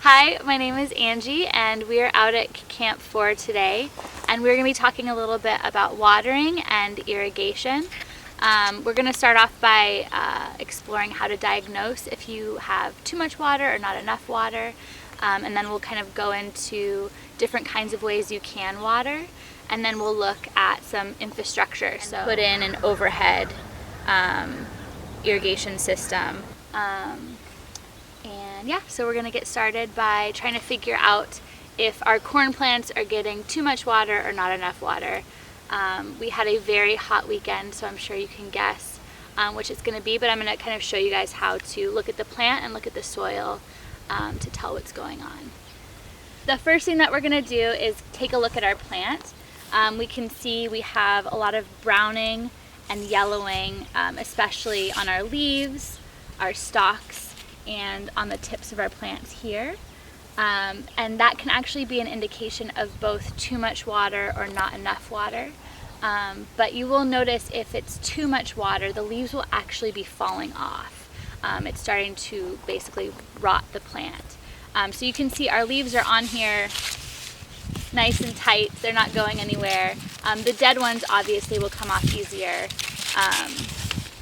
Hi, my name is Angie and we are out at Camp 4 today, and we're going to be talking a little bit about watering and irrigation. We're going to start off by exploring how to diagnose if you have too much water or not enough water, and then we'll kind of go into different kinds of ways you can water, and then we'll look at some infrastructure. So put in an overhead irrigation system. And yeah, so we're going to get started by trying to figure out if our corn plants are getting too much water or not enough water. We had a very hot weekend, so I'm sure you can guess which it's going to be, but I'm going to kind of show you guys how to look at the plant and look at the soil to tell what's going on. The first thing that we're going to do is take a look at our plant. We can see we have a lot of browning and yellowing, especially on our leaves, our stalks, and on the tips of our plants here. And that can actually be an indication of both too much water or not enough water. But you will notice if it's too much water, the leaves will actually be falling off. It's starting to basically rot the plant. So you can see our leaves are on here nice and tight. They're not going anywhere. The dead ones obviously will come off easier.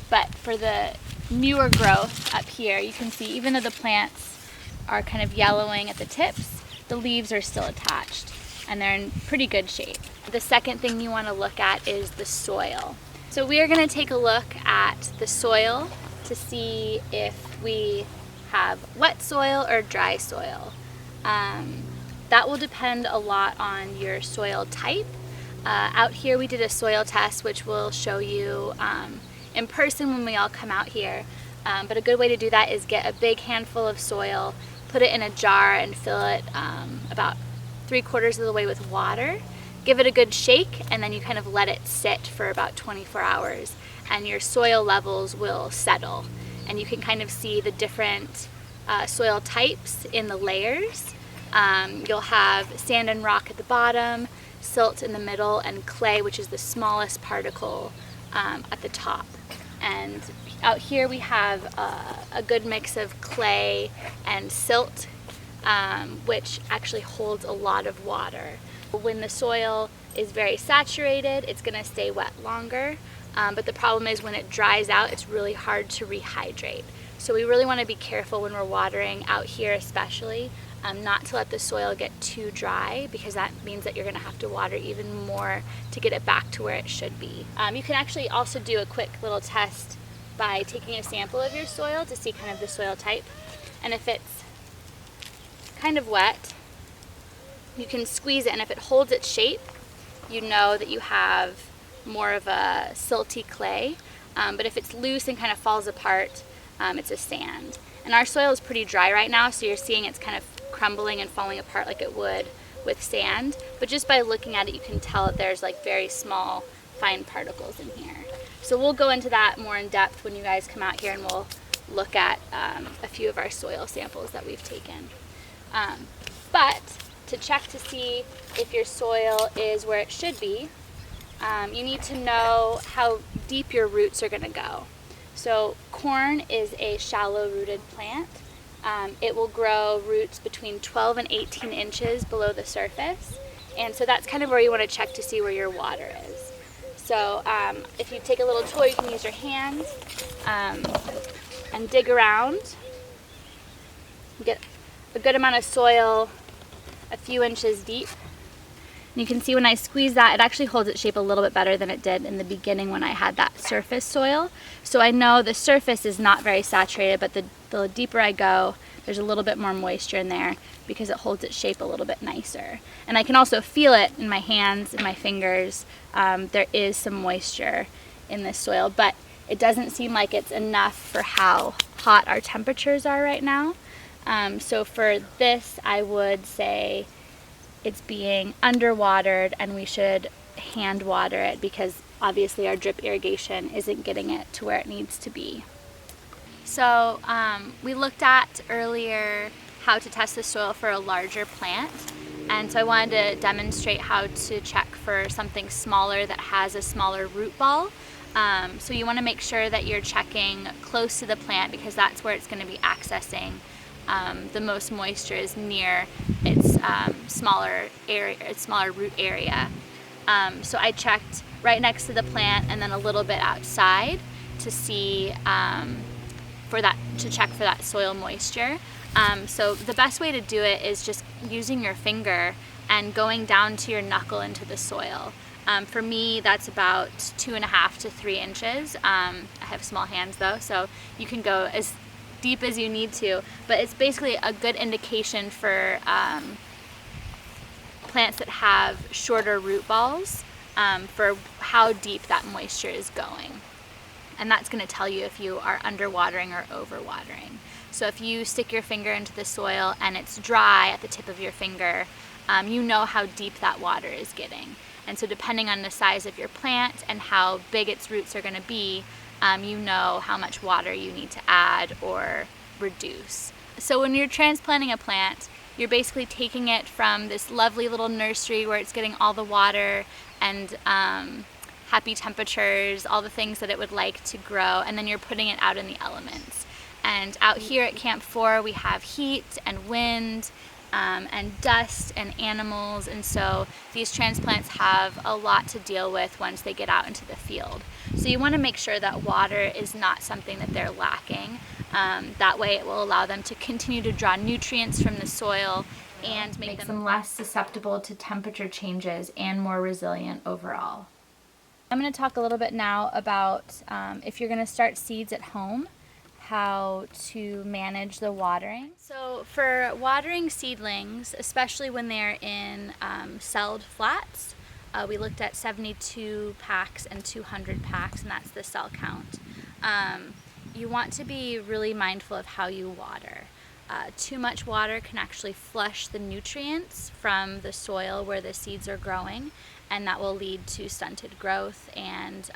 But for the newer growth up here, you can see even though the plants are kind of yellowing at the tips, the leaves are still attached and they're in pretty good shape. The second thing you want to look at is the soil. So we are going to take a look at the soil to see if we have wet soil or dry soil. That will depend a lot on your soil type. Out here we did a soil test, which we'll show you in person when we all come out here. But a good way to do that is get a big handful of soil, put it in a jar and fill it about 3/4 of the way with water. Give it a good shake, and then you kind of let it sit for about 24 hours and your soil levels will settle. And you can kind of see the different soil types in the layers. You'll have sand and rock at the bottom, silt in the middle, and clay, which is the smallest particle at the top. And out here we have a good mix of clay and silt, which actually holds a lot of water. When the soil is very saturated, it's going to stay wet longer, but the problem is when it dries out, it's really hard to rehydrate. So we really want to be careful when we're watering out here especially, not to let the soil get too dry, because that means that you're going to have to water even more to get it back to where it should be. You can actually also do a quick little test by taking a sample of your soil to see kind of the soil type. And if it's kind of wet, you can squeeze it, and if it holds its shape, you know that you have more of a silty clay. But if it's loose and kind of falls apart, it's a sand. And our soil is pretty dry right now, so you're seeing it's kind of crumbling and falling apart like it would with sand. But just by looking at it, you can tell that there's like very small, fine particles in here. So we'll go into that more in depth when you guys come out here, and we'll look at a few of our soil samples that we've taken. But to check to see if your soil is where it should be, you need to know how deep your roots are going to go. So corn is a shallow rooted plant. It will grow roots between 12 and 18 inches below the surface, and so that's kind of where you want to check to see where your water is. So if you take a little tool, you can use your hands and dig around. Get a good amount of soil a few inches deep. And you can see when I squeeze that, it actually holds its shape a little bit better than it did in the beginning when I had that surface soil. So I know the surface is not very saturated, but the deeper I go, there's a little bit more moisture in there because it holds its shape a little bit nicer. And I can also feel it in my hands and my fingers. There is some moisture in this soil, but it doesn't seem like it's enough for how hot our temperatures are right now. So for this, I would say it's being underwatered, and we should hand water it because obviously our drip irrigation isn't getting it to where it needs to be. So we looked at earlier how to test the soil for a larger plant, and so I wanted to demonstrate how to check for something smaller that has a smaller root ball. So you want to make sure that you're checking close to the plant because that's where it's going to be accessing the most moisture is near its smaller root area. So I checked right next to the plant and then a little bit outside to see to check for that soil moisture. So the best way to do it is just using your finger and going down to your knuckle into the soil. For me, that's about 2.5 to 3 inches. I have small hands though, so you can go as deep as you need to, but it's basically a good indication for plants that have shorter root balls for how deep that moisture is going. And that's going to tell you if you are underwatering or overwatering. So if you stick your finger into the soil and it's dry at the tip of your finger, you know how deep that water is getting. And so depending on the size of your plant and how big its roots are going to be, you know how much water you need to add or reduce. So when you're transplanting a plant, you're basically taking it from this lovely little nursery where it's getting all the water and happy temperatures, all the things that it would like to grow, and then you're putting it out in the elements. And out here at Camp 4, we have heat and wind and dust and animals, and so these transplants have a lot to deal with once they get out into the field. So you want to make sure that water is not something that they're lacking. That way it will allow them to continue to draw nutrients from the soil and make them less susceptible to temperature changes and more resilient overall. I'm going to talk a little bit now about if you're going to start seeds at home, how to manage the watering. So for watering seedlings, especially when they're in celled flats, we looked at 72 packs and 200 packs, and that's the cell count. You want to be really mindful of how you water. Too much water can actually flush the nutrients from the soil where the seeds are growing, and that will lead to stunted growth and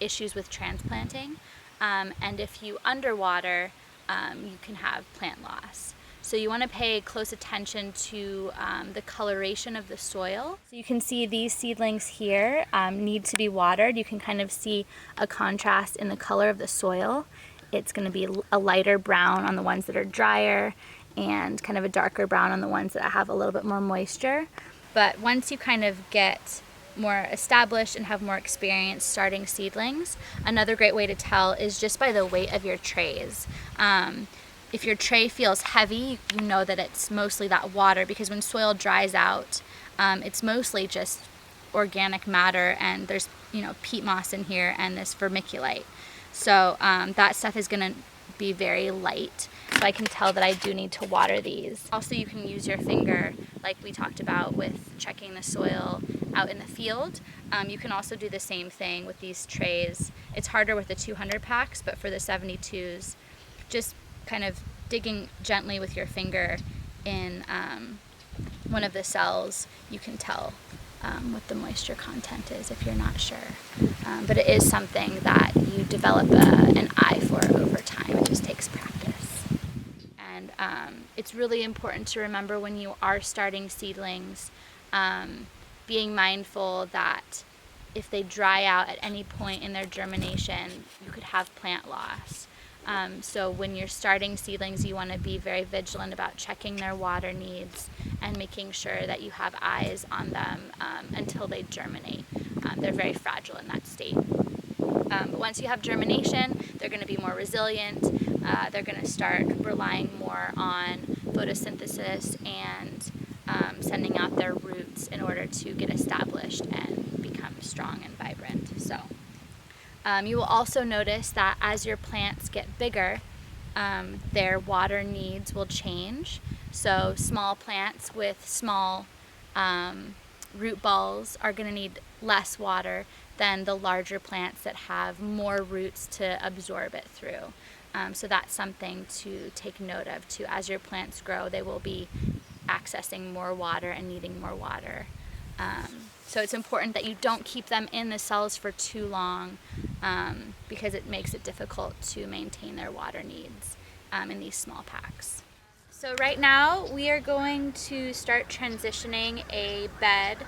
issues with transplanting. And if you underwater, you can have plant loss. So you want to pay close attention to the coloration of the soil. So you can see these seedlings here need to be watered. You can kind of see a contrast in the color of the soil. It's going to be a lighter brown on the ones that are drier and kind of a darker brown on the ones that have a little bit more moisture. But once you kind of get more established and have more experience starting seedlings, another great way to tell is just by the weight of your trays. If your tray feels heavy, you know that it's mostly that water, because when soil dries out, it's mostly just organic matter, and there's peat moss in here and this vermiculite. So that stuff is going to be very light. So I can tell that I do need to water these. Also, you can use your finger like we talked about with checking the soil out in the field. You can also do the same thing with these trays. It's harder with the 200 packs, but for the 72s, just kind of digging gently with your finger in one of the cells, you can tell what the moisture content is if you're not sure. But it is something that you develop an eye for over time. It just takes practice. And it's really important to remember when you are starting seedlings, being mindful that if they dry out at any point in their germination, you could have plant loss. So when you're starting seedlings, you want to be very vigilant about checking their water needs and making sure that you have eyes on them until they germinate. They're very fragile in that state. But once you have germination, they're going to be more resilient. They're going to start relying more on photosynthesis and sending out their roots in order to get established and become strong and vibrant. So you will also notice that as your plants get bigger, their water needs will change. So small plants with small root balls are going to need less water than the larger plants that have more roots to absorb it through. So that's something to take note of too. As your plants grow, they will be accessing more water and needing more water. So it's important that you don't keep them in the cells for too long because it makes it difficult to maintain their water needs in these small packs. So right now we are going to start transitioning a bed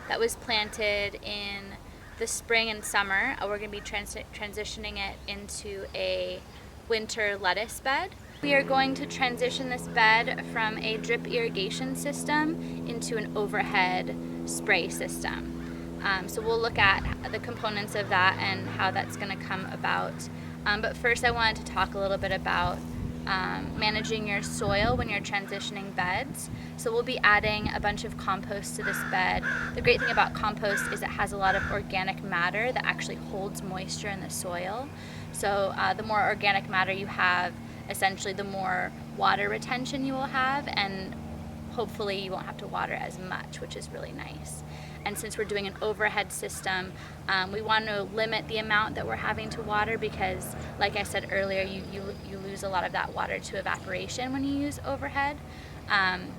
that was planted in the spring and summer. We're going to be transitioning it into a winter lettuce bed. We are going to transition this bed from a drip irrigation system into an overhead spray system. So we'll look at the components of that and how that's going to come about. But first I wanted to talk a little bit about managing your soil when you're transitioning beds. So we'll be adding a bunch of compost to this bed. The great thing about compost is it has a lot of organic matter that actually holds moisture in the soil. So the more organic matter you have, essentially the more water retention you will have, and hopefully you won't have to water as much, which is really nice. And since we're doing an overhead system, we want to limit the amount that we're having to water because, like I said earlier, you lose a lot of that water to evaporation when you use overhead.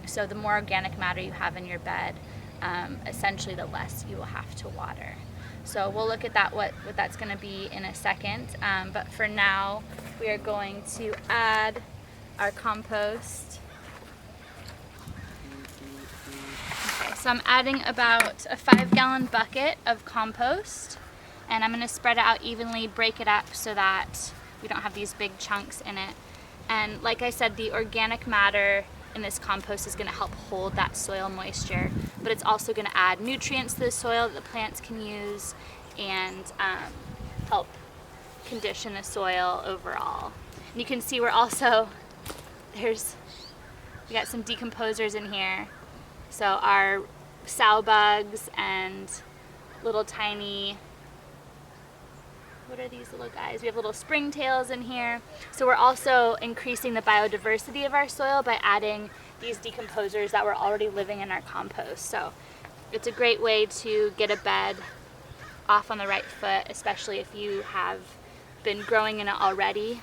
So the more organic matter you have in your bed, essentially the less you will have to water. So we'll look at that, what that's going to be in a second. But for now, we are going to add our compost. Okay, so I'm adding about a 5-gallon bucket of compost, and I'm going to spread it out evenly, break it up so that we don't have these big chunks in it. And like I said, the organic matter in this compost is going to help hold that soil moisture, but it's also going to add nutrients to the soil that the plants can use and help condition the soil overall. And you can see we're also, we got some decomposers in here. So our sow bugs and little tiny, what are these little guys? We have little springtails in here. So we're also increasing the biodiversity of our soil by adding these decomposers that were already living in our compost. So it's a great way to get a bed off on the right foot, especially if you have been growing in it already.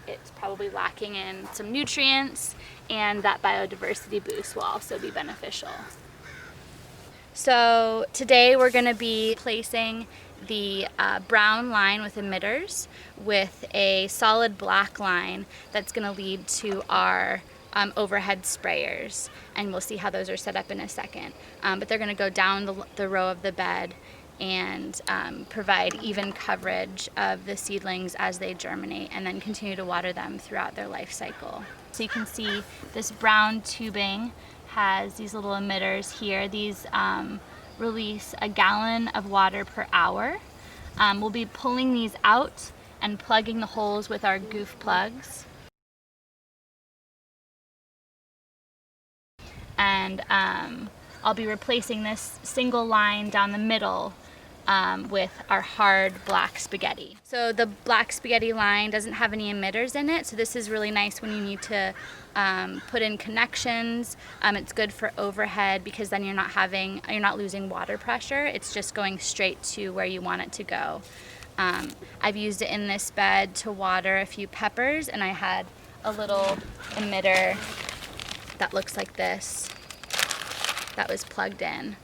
It's probably lacking in some nutrients, and that biodiversity boost will also be beneficial. So today we're going to be placing the brown line with emitters with a solid black line that's going to lead to our overhead sprayers, and we'll see how those are set up in a second. But they're going to go down the row of the bed and provide even coverage of the seedlings as they germinate, and then continue to water them throughout their life cycle. So you can see this brown tubing has these little emitters here. These release a gallon of water per hour. We'll be pulling these out and plugging the holes with our goof plugs. And I'll be replacing this single line down the middle with our hard black spaghetti. So the black spaghetti line doesn't have any emitters in it, so this is really nice when you need to put in connections. It's good for overhead because then you're not losing water pressure. It's just going straight to where you want it to go. I've used it in this bed to water a few peppers, and I had a little emitter that looks like this that was plugged in.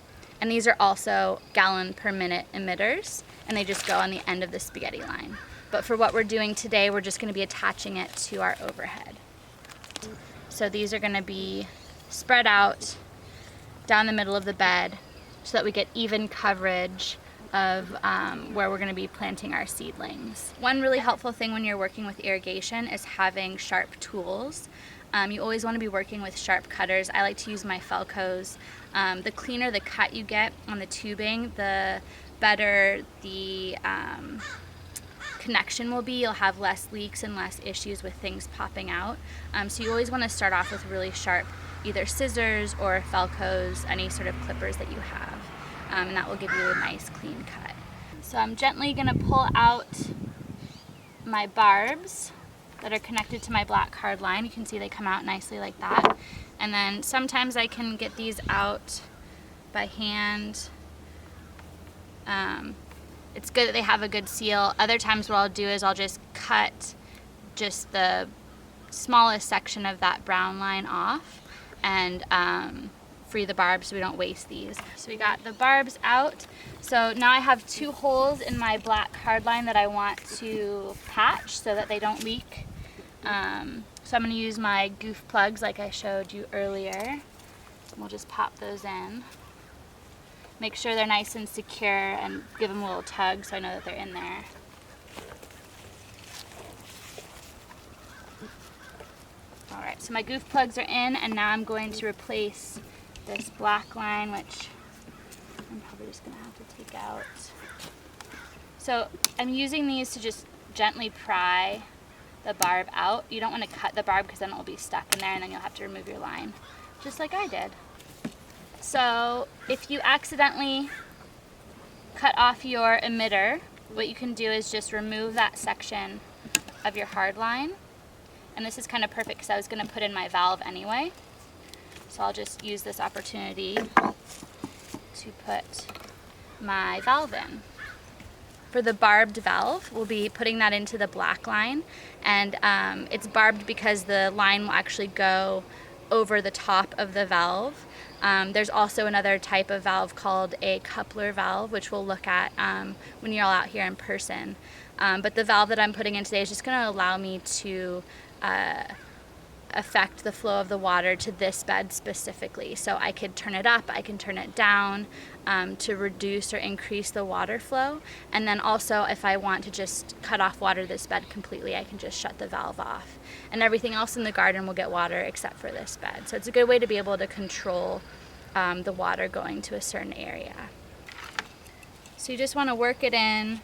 And these are also gallon per minute emitters, and they just go on the end of the spaghetti line. But for what we're doing today, we're just going to be attaching it to our overhead. So these are going to be spread out down the middle of the bed so that we get even coverage of where we're going to be planting our seedlings. One really helpful thing when you're working with irrigation is having sharp tools. You always want to be working with sharp cutters. I like to use my Felcos. The cleaner the cut you get on the tubing, the better the connection will be. You'll have less leaks and less issues with things popping out. So you always want to start off with really sharp, either scissors or Felcos, any sort of clippers that you have. And that will give you a nice clean cut. So I'm gently going to pull out my barbs that are connected to my black hard line. You can see they come out nicely like that. And then sometimes I can get these out by hand. It's good that they have a good seal. Other times what I'll do is I'll just cut just the smallest section of that brown line off and free the barbs so we don't waste these. So we got the barbs out. So now I have 2 holes in my black hard line that I want to patch so that they don't leak. So I'm going to use my goof plugs like I showed you earlier. We'll just pop those in. Make sure they're nice and secure and give them a little tug so I know that they're in there. All right, so my goof plugs are in, and now I'm going to replace this black line, which I'm probably just gonna have to take out. So I'm using these to just gently pry the barb out. You don't want to cut the barb because then it will be stuck in there and then you'll have to remove your line, just like I did. So if you accidentally cut off your emitter, what you can do is just remove that section of your hard line. And this is kind of perfect because I was going to put in my valve anyway. So I'll just use this opportunity to put my valve in. For the barbed valve, we'll be putting that into the black line, and it's barbed because the line will actually go over the top of the valve. There's also another type of valve called a coupler valve, which we'll look at when you're all out here in person. But the valve that I'm putting in today is just going to allow me to affect the flow of the water to this bed specifically. So I could turn it up, I can turn it down to reduce or increase the water flow. And then also if I want to just cut off water to this bed completely, I can just shut the valve off. And everything else in the garden will get water except for this bed. So it's a good way to be able to control the water going to a certain area. So you just want to work it in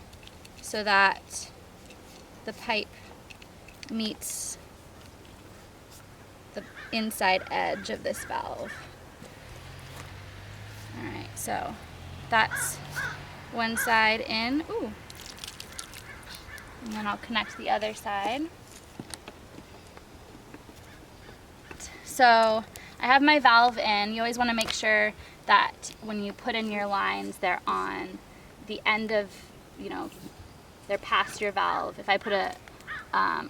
so that the pipe meets the inside edge of this valve. Alright, so that's one side in. Ooh. And then I'll connect the other side. So I have my valve in. You always want to make sure that when you put in your lines, they're on the end of, they're past your valve. If I put a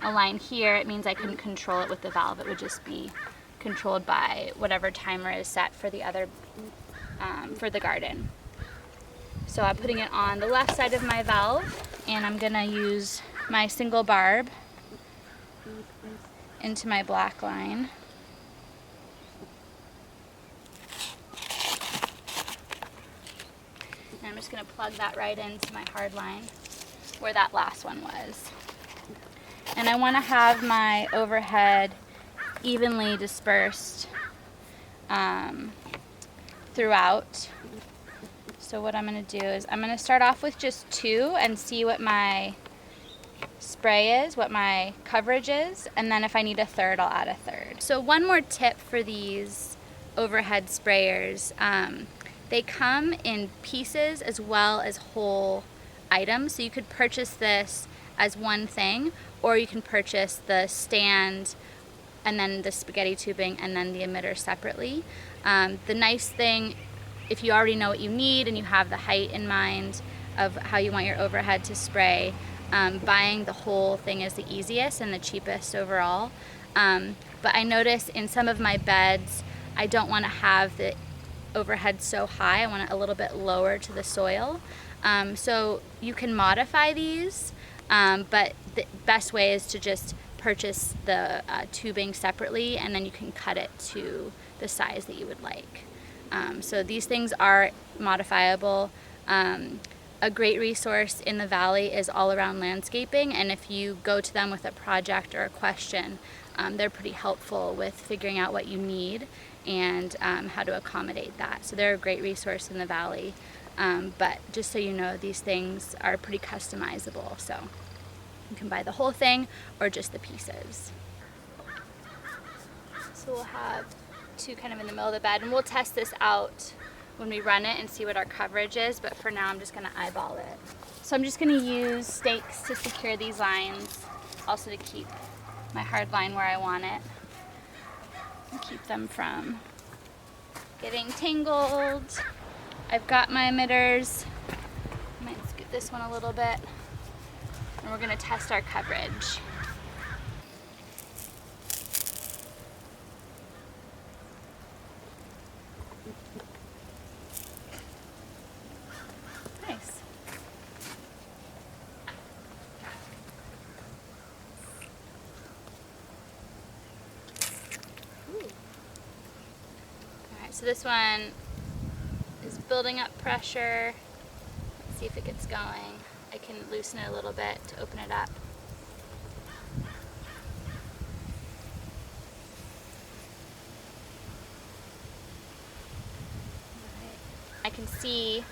line here, it means I couldn't control it with the valve. It would just be controlled by whatever timer is set for the other, for the garden. So I'm putting it on the left side of my valve, and I'm gonna use my single barb into my black line. And I'm just gonna plug that right into my hard line where that last one was. And I want to have my overhead evenly dispersed throughout. So what I'm going to do is I'm going to start off with just 2 and see what my spray is, what my coverage is, and then if I need a third, I'll add a third. So one more tip for these overhead sprayers, they come in pieces as well as whole items. So you could purchase this as one thing, or you can purchase the stand and then the spaghetti tubing and then the emitter separately. The nice thing, if you already know what you need and you have the height in mind of how you want your overhead to spray, buying the whole thing is the easiest and the cheapest overall. But I notice in some of my beds, I don't want to have the overhead so high. I want it a little bit lower to the soil. So you can modify these. But the best way is to just purchase the tubing separately, and then you can cut it to the size that you would like. So these things are modifiable. A great resource in the valley is All Around Landscaping, and if you go to them with a project or a question, they're pretty helpful with figuring out what you need and how to accommodate that. So they're a great resource in the valley. But just so you know, these things are pretty customizable, so you can buy the whole thing or just the pieces. So we'll have 2 kind of in the middle of the bed, and we'll test this out when we run it and see what our coverage is, but for now I'm just going to eyeball it. So I'm just going to use stakes to secure these lines, also to keep my hard line where I want it, and keep them from getting tangled. I've got my emitters. I might scoot this one a little bit. And we're going to test our coverage. Nice. Ooh. All right, so this one is building up pressure. Let's see if it gets going. I can loosen it a little bit to open it up. can see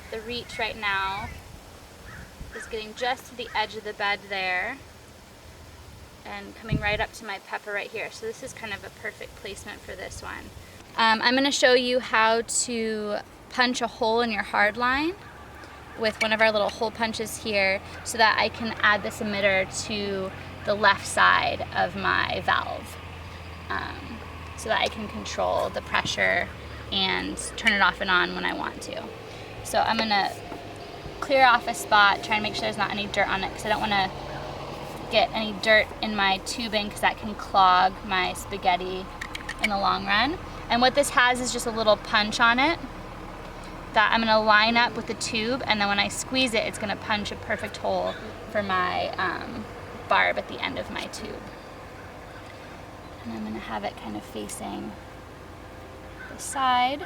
the reach right now is getting just to the edge of the bed there and coming right up to my pepper right here. So this is kind of a perfect placement for this one. I'm going to show you how to punch a hole in your hard line with one of our little hole punches here so that I can add this emitter to the left side of my valve so that I can control the pressure and turn it off and on when I want to. So I'm going to clear off a spot, try and make sure there's not any dirt on it because I don't want to get any dirt in my tubing because that can clog my spaghetti in the long run. And what this has is just a little punch on it that I'm going to line up with the tube, and then when I squeeze it, it's going to punch a perfect hole for my barb at the end of my tube. And I'm going to have it kind of facing the side.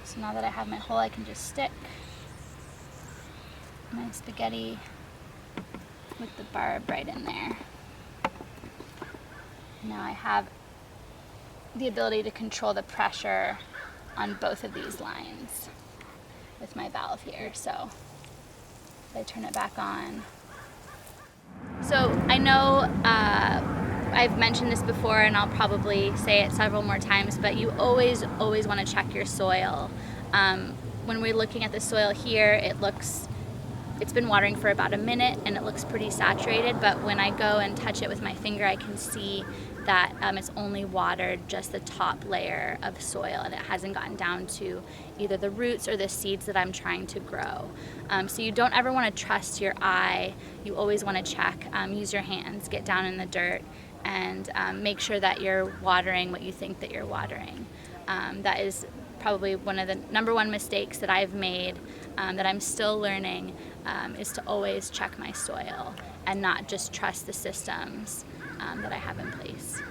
So now that I have my hole, I can just stick my spaghetti with the barb right in there. Now I have the ability to control the pressure on both of these lines with my valve here. So if I turn it back on. So I know I've mentioned this before and I'll probably say it several more times, but you always want to check your soil. When we're looking at the soil here, it's been watering for about a minute and it looks pretty saturated, but when I go and touch it with my finger, I can see that it's only watered just the top layer of soil and it hasn't gotten down to either the roots or the seeds that I'm trying to grow. So you don't ever want to trust your eye. You always want to check, use your hands, get down in the dirt, and make sure that you're watering what you think that you're watering. That is probably one of the number one mistakes that I've made that I'm still learning, is to always check my soil and not just trust the systems that I have in place.